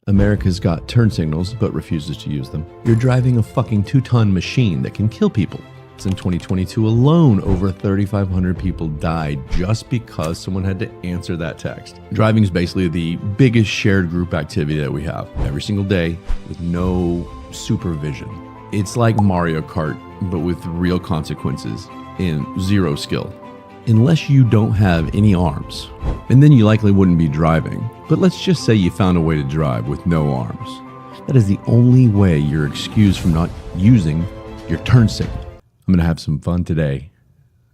America's got turn signals but refuses to use them. You're driving a fucking 2-ton machine that can kill people. In 2022 alone, over 3,500 people died just because someone had to answer that text. Driving is basically the biggest shared group activity that we have every single day with no supervision. It's like Mario Kart, but with real consequences and zero skill. Unless you don't have any arms, and then you likely wouldn't be driving. But let's just say you found a way to drive with no arms. That is the only way you're excused from not using your turn signal. I'm going to have some fun today,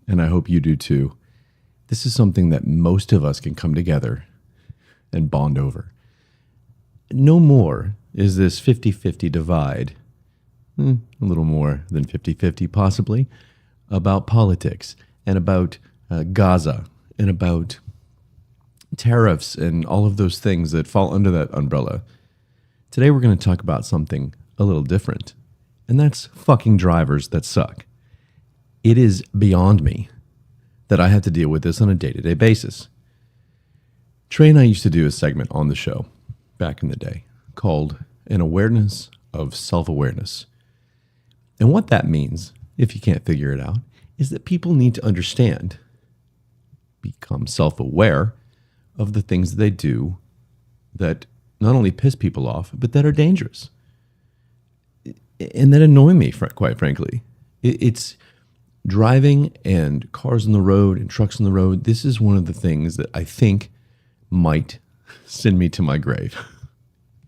and I hope you do too. This is something that most of us can come together and bond over. No more is this 50-50 divide, a little more than 50-50 possibly, about politics and about Gaza and about tariffs and all of those things that fall under that umbrella. Today we're going to talk about something a little different, and that's fucking drivers that suck. It is beyond me that I have to deal with this on a day-to-day basis. Trey and I used to do a segment on the show back in the day called An Awareness of Self-Awareness. And what that means, if you can't figure it out, is that people need to understand, become self-aware of the things that they do that not only piss people off, but that are dangerous and that annoy me, quite frankly. It's driving and cars on the road and trucks on the road. This is one of the things that I think might send me to my grave.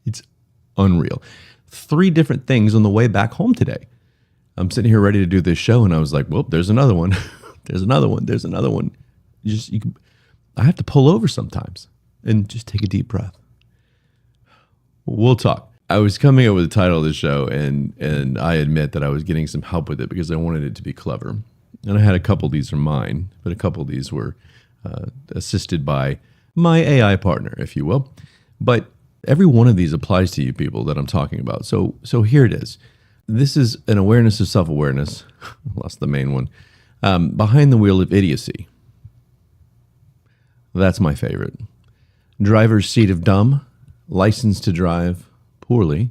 It's unreal. 3 different things on the way back home today. I'm sitting here ready to do this show, and I was like, well, there's another one. There's another one. There's another one. I have to pull over sometimes and just take a deep breath. We'll talk. I was coming up with the title of the show, and I admit that I was getting some help with it because I wanted it to be clever. And I had a couple of these from mine, but a couple of these were assisted by my AI partner, if you will. But every one of these applies to you people that I'm talking about. So here it is. This is an awareness of self-awareness. I lost the main one. Behind the wheel of idiocy. That's my favorite. Driver's seat of dumb. License to drive poorly.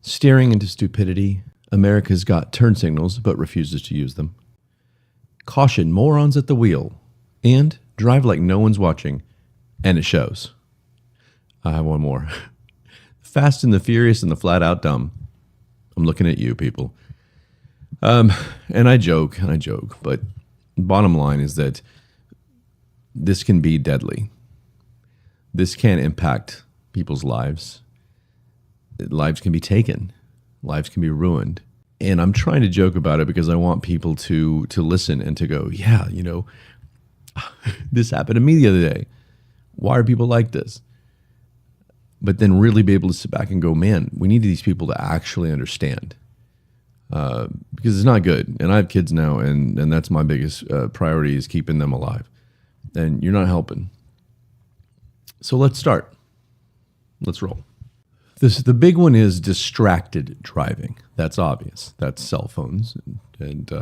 Steering into stupidity. America's got turn signals but refuses to use them. Caution, morons at the wheel. And drive like no one's watching. And it shows. I have one more. Fast and the Furious and the Flat Out Dumb. I'm looking at you, people. And I joke, but bottom line is that this can be deadly. This can impact people's lives. Lives can be taken. Lives can be ruined. And I'm trying to joke about it because I want people to listen and to go, yeah, this happened to me the other day. Why are people like this? But then really be able to sit back and go, man, we need these people to actually understand. Because it's not good. And I have kids now, and that's my biggest priority is keeping them alive. And you're not helping. So let's start. Let's roll. The big one is distracted driving. That's obvious. That's cell phones and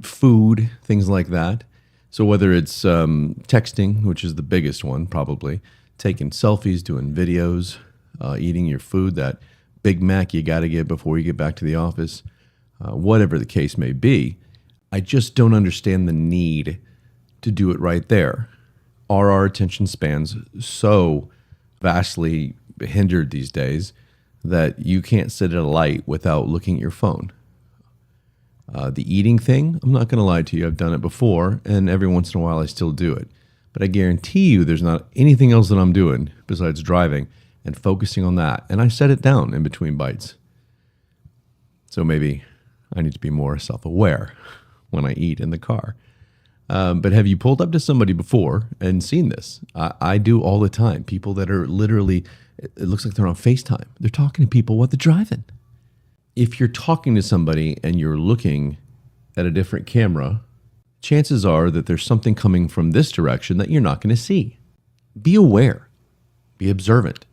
food, things like that. So whether it's texting, which is the biggest one probably, taking selfies, doing videos, eating your food, that Big Mac you got to get before you get back to the office, whatever the case may be, I just don't understand the need to do it right there. Are our attention spans so vastly hindered these days that you can't sit at a light without looking at your phone? The eating thing, I'm not going to lie to you, I've done it before, and every once in a while I still do it. But I guarantee you there's not anything else that I'm doing besides driving and focusing on that. And I set it down in between bites. So maybe I need to be more self-aware when I eat in the car. But have you pulled up to somebody before and seen this? I do all the time. People that are literally, it looks like they're on FaceTime. They're talking to people while they're driving. If you're talking to somebody and you're looking at a different camera, chances are that there's something coming from this direction that you're not going to see. Be aware. Be observant.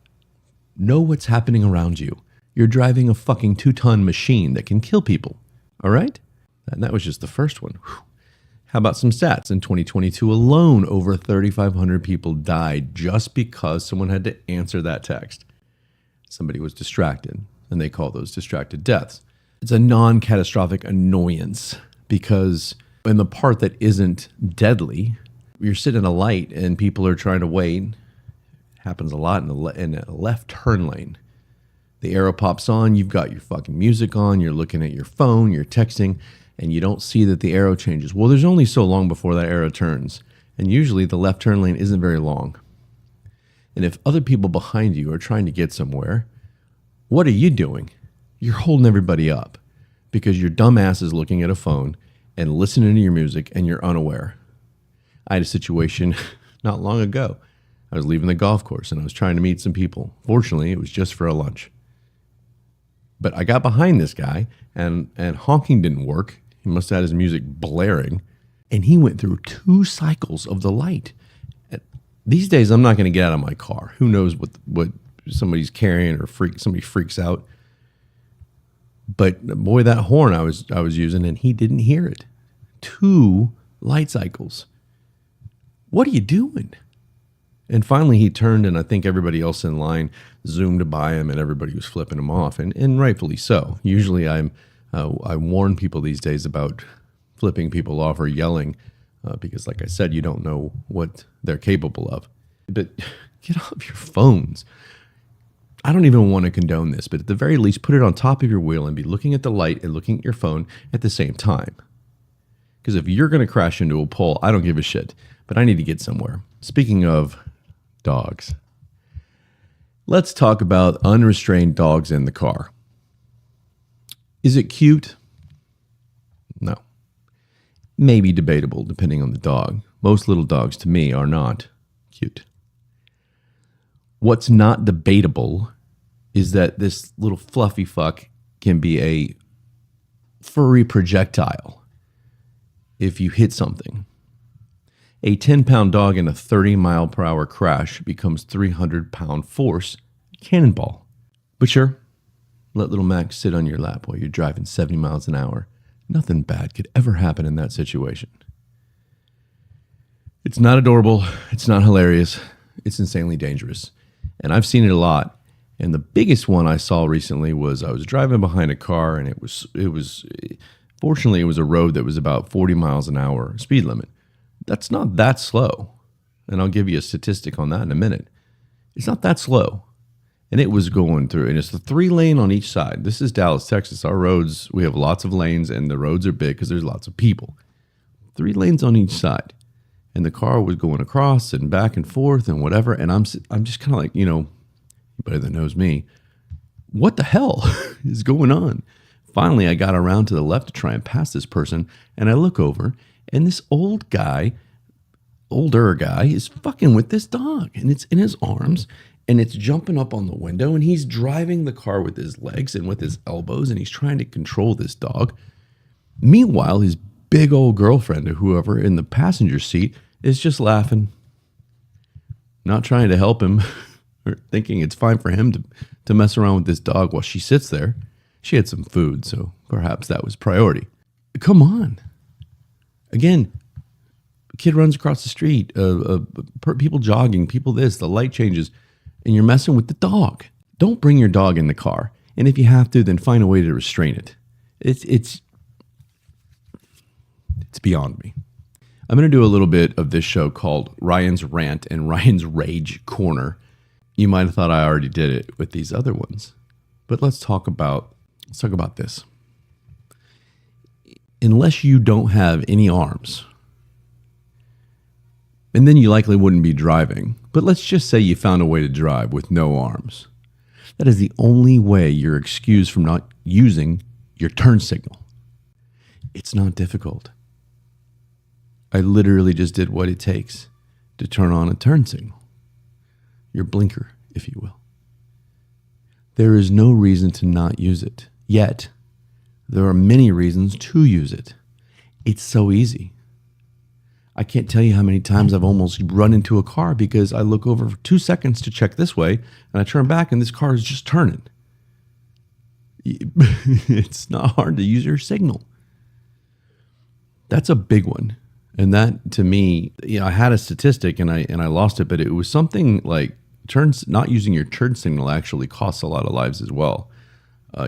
Know what's happening around you. You're driving a fucking 2-ton machine that can kill people. All right? And that was just the first one. Whew. How about some stats? In 2022 alone, over 3,500 people died just because someone had to answer that text. Somebody was distracted, and they call those distracted deaths. It's a non-catastrophic annoyance because in the part that isn't deadly, you're sitting in a light and people are trying to wait. It happens a lot in a left turn lane. The arrow pops on, you've got your fucking music on, you're looking at your phone, you're texting, and you don't see that the arrow changes. Well, there's only so long before that arrow turns, and usually the left turn lane isn't very long. And if other people behind you are trying to get somewhere, what are you doing? You're holding everybody up because your dumb ass is looking at a phone and listening to your music and you're unaware. I had a situation not long ago. I was leaving the golf course and I was trying to meet some people. Fortunately, it was just for a lunch. But I got behind this guy and honking didn't work. He must have had his music blaring. And he went through 2 cycles of the light. These days, I'm not going to get out of my car. Who knows what somebody's carrying or somebody freaks out. But boy, that horn I was using, and he didn't hear it. 2 light cycles. What are you doing? And finally he turned, and I think everybody else in line zoomed by him, and everybody was flipping him off, and rightfully so. Usually I warn people these days about flipping people off or yelling because, like I said, you don't know what they're capable of. But get off your phones. I don't even want to condone this, but at the very least, put it on top of your wheel and be looking at the light and looking at your phone at the same time. Because if you're going to crash into a pole, I don't give a shit, but I need to get somewhere. Speaking of dogs, let's talk about unrestrained dogs in the car. Is it cute? No. Maybe debatable depending on the dog. Most little dogs to me are not cute. What's not debatable is that this little fluffy fuck can be a furry projectile if you hit something. A 10-pound dog in a 30-mile-per-hour crash becomes 300-pound force cannonball. But sure, let little Max sit on your lap while you're driving 70 miles an hour. Nothing bad could ever happen in that situation. It's not adorable. It's not hilarious. It's insanely dangerous. And I've seen it a lot. And the biggest one I saw recently was I was driving behind a car, and it was fortunately, it was a road that was about 40 miles an hour speed limit. That's not that slow. And I'll give you a statistic on that in a minute. It's not that slow. And it was going through, and it's the 3-lane on each side. This is Dallas, Texas. Our roads, we have lots of lanes, and the roads are big because there's lots of people. 3 lanes on each side. And the car was going across and back and forth and whatever. And I'm just kind of like, anybody that knows me, what the hell is going on? Finally, I got around to the left to try and pass this person, and I look over, and this older guy is fucking with this dog, and it's in his arms, and it's jumping up on the window, and he's driving the car with his legs and with his elbows, and he's trying to control this dog. Meanwhile, his big old girlfriend or whoever in the passenger seat is just laughing, not trying to help him, or thinking it's fine for him to mess around with this dog while she sits there. She had some food, so perhaps that was priority. Come on. Again, a kid runs across the street, people jogging, people this, the light changes, and you're messing with the dog. Don't bring your dog in the car. And if you have to, then find a way to restrain it. It's beyond me. I'm going to do a little bit of this show called Ryan's Rant and Ryan's Rage Corner. You might have thought I already did it with these other ones. But let's talk about this. Unless you don't have any arms, and then you likely wouldn't be driving, but let's just say you found a way to drive with no arms. That is the only way you're excused from not using your turn signal. It's not difficult. I literally just did what it takes to turn on a turn signal. Your blinker, if you will. There is no reason to not use it. Yet, there are many reasons to use it. It's so easy. I can't tell you how many times I've almost run into a car because I look over for 2 seconds to check this way, and I turn back and this car is just turning. It's not hard to use your signal. That's a big one. And that, to me, I had a statistic and I lost it, but it was something like not using your turn signal actually costs a lot of lives as well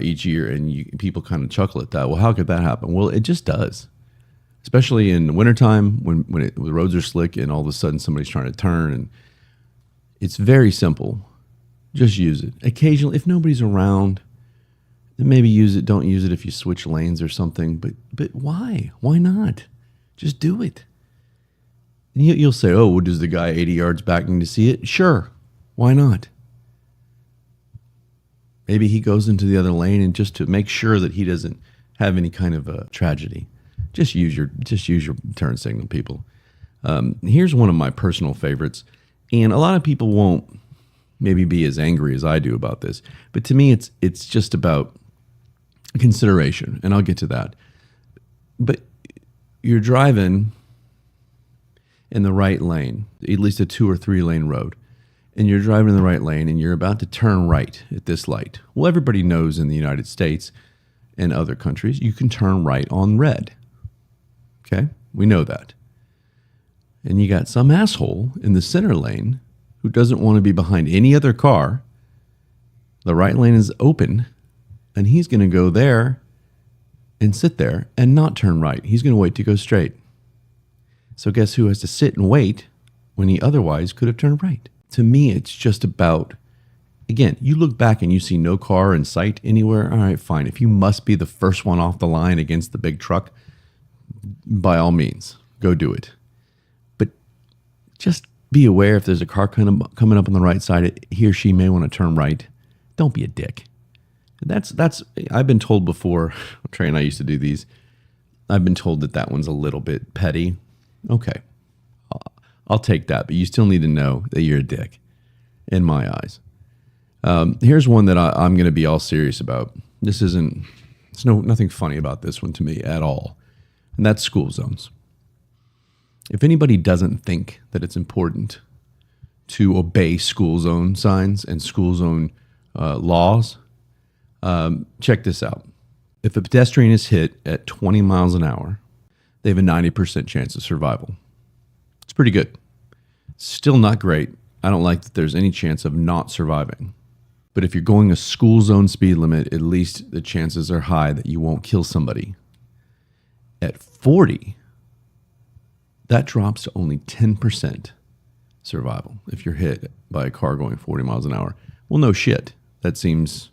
each year. And people kind of chuckle at that. Well, how could that happen? Well, it just does. Especially in the wintertime when the roads are slick and all of a sudden somebody's trying to turn. And it's very simple. Just use it. Occasionally, if nobody's around, then maybe use it. Don't use it if you switch lanes or something. But why? Why not? Just do it. And you'll say, oh, well, does the guy 80 yards back need to see it? Sure. Why not? Maybe he goes into the other lane and just to make sure that he doesn't have any kind of a tragedy. Just use your turn signal, people. Here's one of my personal favorites, and a lot of people won't maybe be as angry as I do about this, but to me, it's just about consideration, and I'll get to that. But you're driving in the right lane, at least a 2 or 3 lane road, and you're driving in the right lane, and you're about to turn right at this light. Well, everybody knows in the United States and other countries, you can turn right on red. Okay, we know that. And you got some asshole in the center lane who doesn't want to be behind any other car. The right lane is open, and he's going to go there and sit there and not turn right. He's going to wait to go straight. So guess who has to sit and wait when he otherwise could have turned right? To me, it's just about, again, you look back and you see no car in sight anywhere. All right, fine. If you must be the first one off the line against the big truck, by all means, go do it. But just be aware if there's a car coming up on the right side, he or she may want to turn right. Don't be a dick. That's I've been told before, Trey and I used to do these, I've been told that one's a little bit petty. Okay, I'll take that, but you still need to know that you're a dick, in my eyes. Here's one that I'm going to be all serious about. There's nothing funny about this one to me at all. And that's school zones. If anybody doesn't think that it's important to obey school zone signs and school zone laws, check this out. If a pedestrian is hit at 20 miles an hour, they have a 90% chance of survival. It's pretty good. Still not great. I don't like that there's any chance of not surviving. But if you're going a school zone speed limit, at least the chances are high that you won't kill somebody. At 40, that drops to only 10% survival if you're hit by a car going 40 miles an hour. Well, no shit. That seems,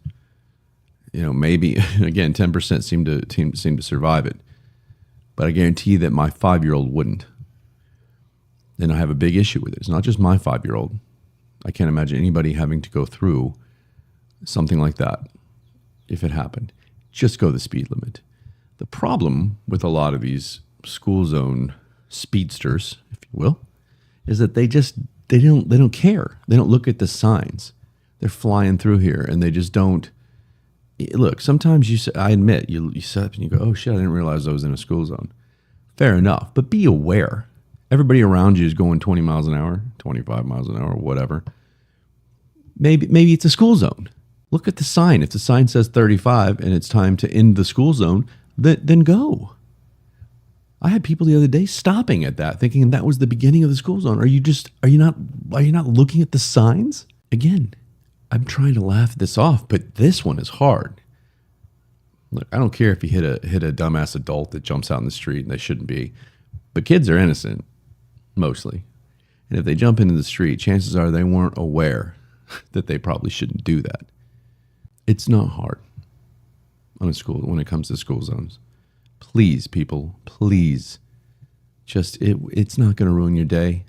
maybe, again, 10% seem to survive it. But I guarantee that my 5-year-old wouldn't. And I have a big issue with it. It's not just my 5-year-old. I can't imagine anybody having to go through something like that if it happened. Just go the speed limit. The problem with a lot of these school zone speedsters, if you will, is that they don't care. They don't look at the signs. They're flying through here and they just don't. Look, sometimes I admit, you sit up and you go, oh shit, I didn't realize I was in a school zone. Fair enough, but be aware. Everybody around you is going 20 miles an hour, 25 miles an hour, whatever. Maybe it's a school zone. Look at the sign. If the sign says 35 and it's time to end the school zone, then go. I had people the other day stopping at that, thinking that was the beginning of the school zone. Are you not looking at the signs? Again, I'm trying to laugh this off, but this one is hard. Look, I don't care if you hit a dumbass adult that jumps out in the street and they shouldn't be, but kids are innocent, mostly. And if they jump into the street, chances are they weren't aware that they probably shouldn't do that. It's not hard when it comes to school zones. Please, people, please, it's not going to ruin your day.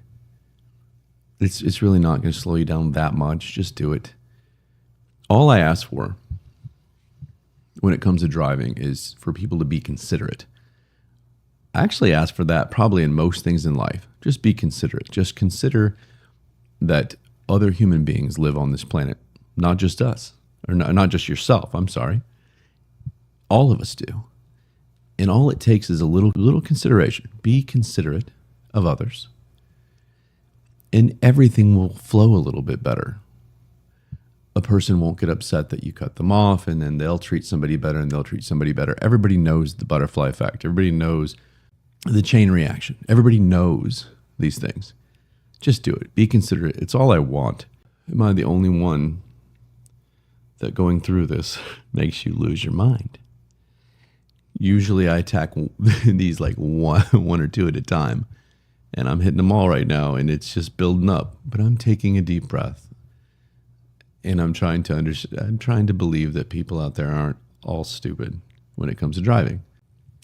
It's really not going to slow you down that much. Just do it. All I ask for when it comes to driving is for people to be considerate. I actually ask for that probably in most things in life. Just be considerate. Just consider that other human beings live on this planet, not just us, or not just yourself. I'm sorry. All of us do. And all it takes is a little consideration. Be considerate of others. And everything will flow a little bit better. A person won't get upset that you cut them off, and then they'll treat somebody better and they'll treat somebody better. Everybody knows the butterfly effect. Everybody knows the chain reaction. Everybody knows these things. Just do it. Be considerate. It's all I want. am I the only one that going through this makes you lose your mind? Usually I attack these like one or two at a time, and I'm hitting them all right now, and it's just building up. But I'm taking a deep breath, and I'm trying to understand. I'm trying to believe that people out there aren't all stupid when it comes to driving.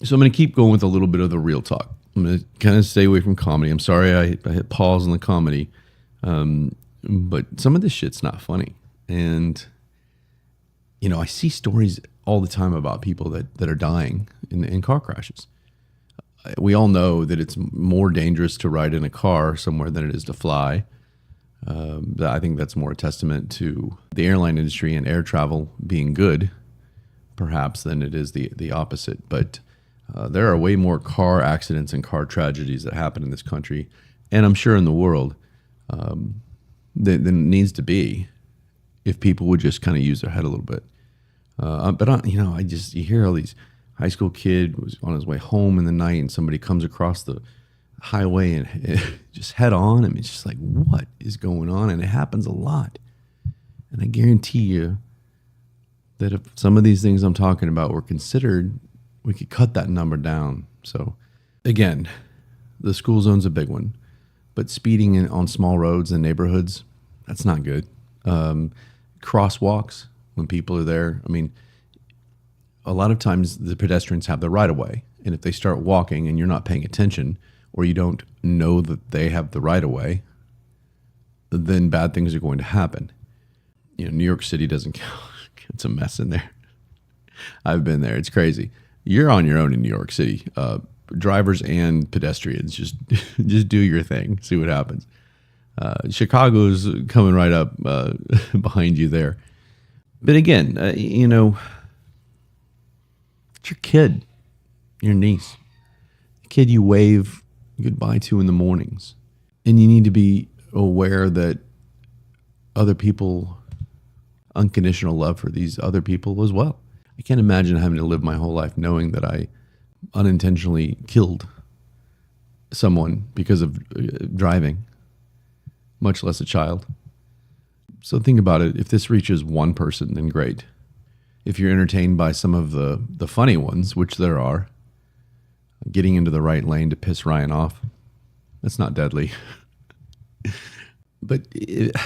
So I'm going to keep going with a little bit of the real talk. I'm going to kind of stay away from comedy. I'm sorry I hit pause on the comedy, but some of this shit's not funny. And I see stories all the time about people that are dying in car crashes. We all know that it's more dangerous to ride in a car somewhere than it is to fly. I think that's more a testament to the airline industry and air travel being good, perhaps, than it is the opposite. But there are way more car accidents and car tragedies that happen in this country, and I'm sure in the world, than it needs to be if people would just kind of use their head a little bit. But you hear all these high school kid was on his way home in the night, and somebody comes across the highway and just head on. I mean, it's just like, what is going on? And it happens a lot. And I guarantee you that if some of these things I'm talking about were considered, we could cut that number down. So again, the school zone's a big one, but speeding on small roads and neighborhoods, that's not good. Crosswalks, when people are there, I mean, a lot of times the pedestrians have the right of way. And if they start walking and you're not paying attention, or you don't know that they have the right of way, then bad things are going to happen. New York City doesn't count. It's a mess in there. I've been there. It's crazy. You're on your own in New York City. Drivers and pedestrians, just do your thing. See what happens. Chicago's coming right up behind you there. But again, it's your kid, your niece, the kid you wave goodbye to in the mornings. And you need to be aware that other people, unconditional love for these other people as well. I can't imagine having to live my whole life knowing that I unintentionally killed someone because of driving, much less a child. So think about it. If this reaches one person, then great. If you're entertained by some of the funny ones, which there are, getting into the right lane to piss Ryan off, that's not deadly. But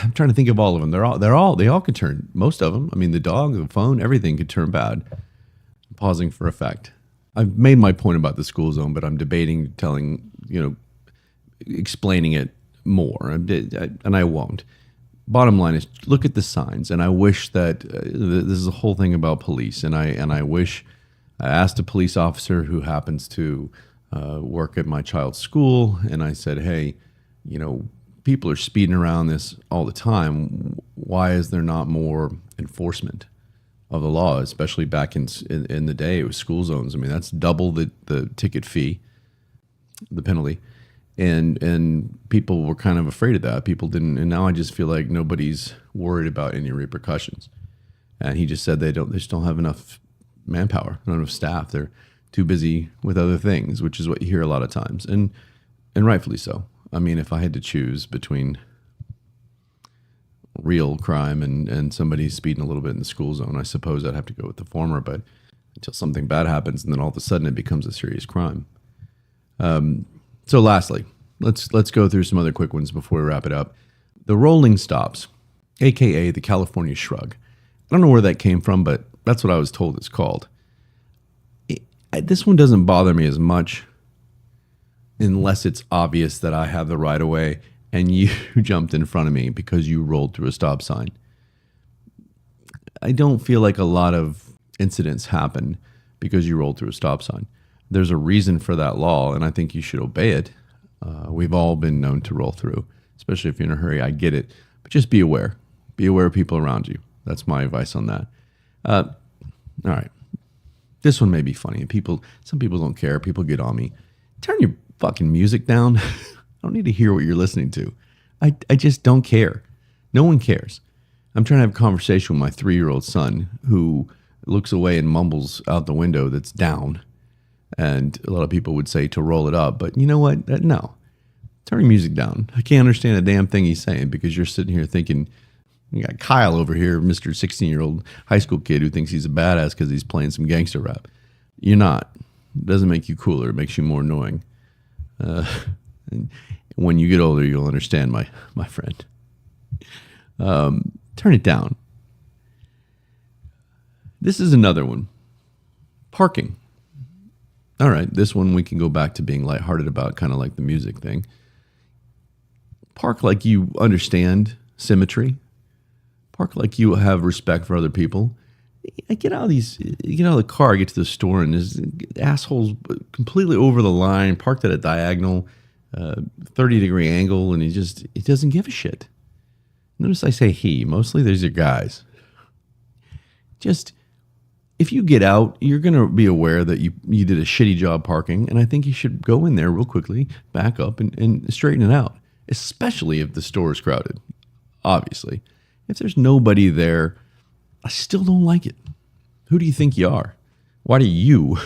I'm trying to think of all of them. They all could turn, most of them. I mean, the dog, the phone, everything could turn bad. I'm pausing for effect. I've made my point about the school zone, but I'm debating explaining it more, and I won't. Bottom line is, look at the signs, and I wish that this is a whole thing about police, and I wish I asked a police officer who happens to work at my child's school, and I said, hey, people are speeding around this all the time. Why is there not more enforcement of the law, especially back in the day? It was school zones. I mean, that's double the ticket fee, the penalty. And people were kind of afraid of that. People didn't, and now I just feel like nobody's worried about any repercussions. And he just said they just don't have enough manpower, not enough staff. They're too busy with other things, which is what you hear a lot of times, and rightfully so. I mean, if I had to choose between real crime and somebody speeding a little bit in the school zone, I suppose I'd have to go with the former. But until something bad happens, and then all of a sudden it becomes a serious crime. So lastly, let's go through some other quick ones before we wrap it up. The rolling stops, aka the California shrug. I don't know where that came from, but that's what I was told it's called. This one doesn't bother me as much unless it's obvious that I have the right of way and you jumped in front of me because you rolled through a stop sign. I don't feel like a lot of incidents happen because you rolled through a stop sign. There's a reason for that law, and I think you should obey it. We've all been known to roll through, especially if you're in a hurry. I get it. But just be aware. Be aware of people around you. That's my advice on that. All right. This one may be funny. Some people don't care. People get on me. Turn your fucking music down. I don't need to hear what you're listening to. I just don't care. No one cares. I'm trying to have a conversation with my 3-year-old son who looks away and mumbles out the window that's down. And a lot of people would say to roll it up. But you know what? No. Turn your music down. I can't understand a damn thing he's saying because you're sitting here thinking You got Kyle over here, Mr. 16-year-old high school kid who thinks he's a badass because he's playing some gangster rap. You're not. It doesn't make you cooler. It makes you more annoying. And when you get older, you'll understand, my friend. Turn it down. This is another one. Parking. All right, this one we can go back to being lighthearted about, kind of like the music thing. Park like you understand symmetry. Park like you have respect for other people. Get out of the car, get to the store, and there's assholes completely over the line, parked at a diagonal, 30-degree angle, and he doesn't give a shit. Notice I say he. Mostly these are guys. Just, if you get out, you're going to be aware that you did a shitty job parking, and I think you should go in there real quickly, back up, and straighten it out, especially if the store is crowded, obviously. If there's nobody there, I still don't like it. Who do you think you are? Why do you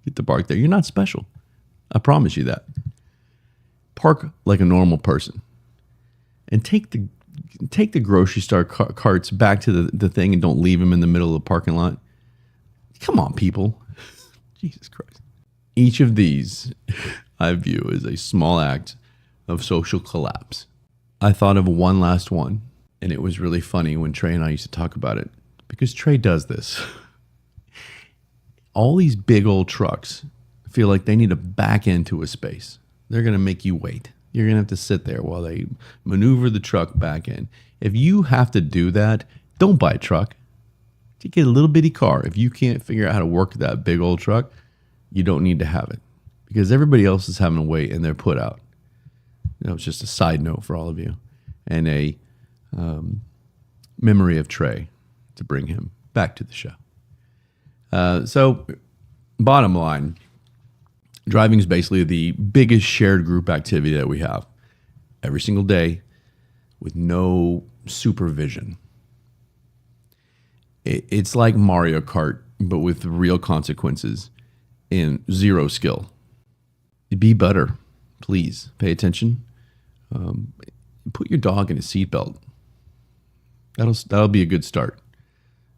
get to park there? You're not special. I promise you that. Park like a normal person. And take the grocery store carts back to the thing and don't leave them in the middle of the parking lot. Come on, people. Jesus Christ. Each of these I view as a small act of social collapse. I thought of one last one, and it was really funny when Trey and I used to talk about it, because Trey does this. All these big old trucks feel like they need to back into a space. They're going to make you wait. You're going to have to sit there while they maneuver the truck back in. If you have to do that, don't buy a truck. You get a little bitty car. If you can't figure out how to work that big old truck, you don't need to have it, because everybody else is having to wait and they're put out. It's just a side note for all of you, and a memory of Trey to bring him back to the show. So, bottom line, driving is basically the biggest shared group activity that we have every single day with no supervision. It's like Mario Kart, but with real consequences and zero skill. Be better, please. Pay attention. Put your dog in a seatbelt. That'll be a good start.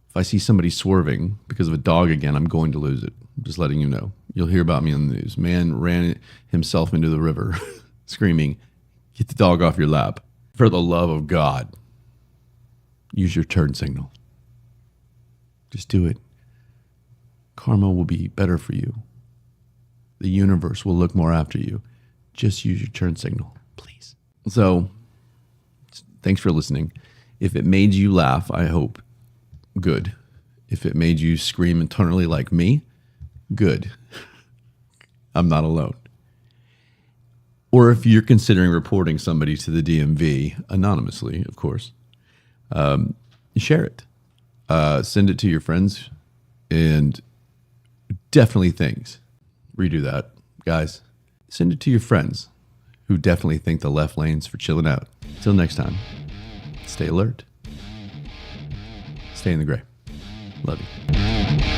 If I see somebody swerving because of a dog again, I'm going to lose it. I'm just letting you know. You'll hear about me on the news. Man ran himself into the river, screaming, "Get the dog off your lap." For the love of God, use your turn signal. Just do it. Karma will be better for you. The universe will look more after you. Just use your turn signal, please. So, thanks for listening. If it made you laugh, I hope, good. If it made you scream internally like me, good. I'm not alone. Or if you're considering reporting somebody to the DMV, anonymously, of course, share it. Send it to your friends, and definitely redo that, guys. Send it to your friends who definitely think the left lane's for chilling out. Till next time, stay alert. Stay in the gray. Love you.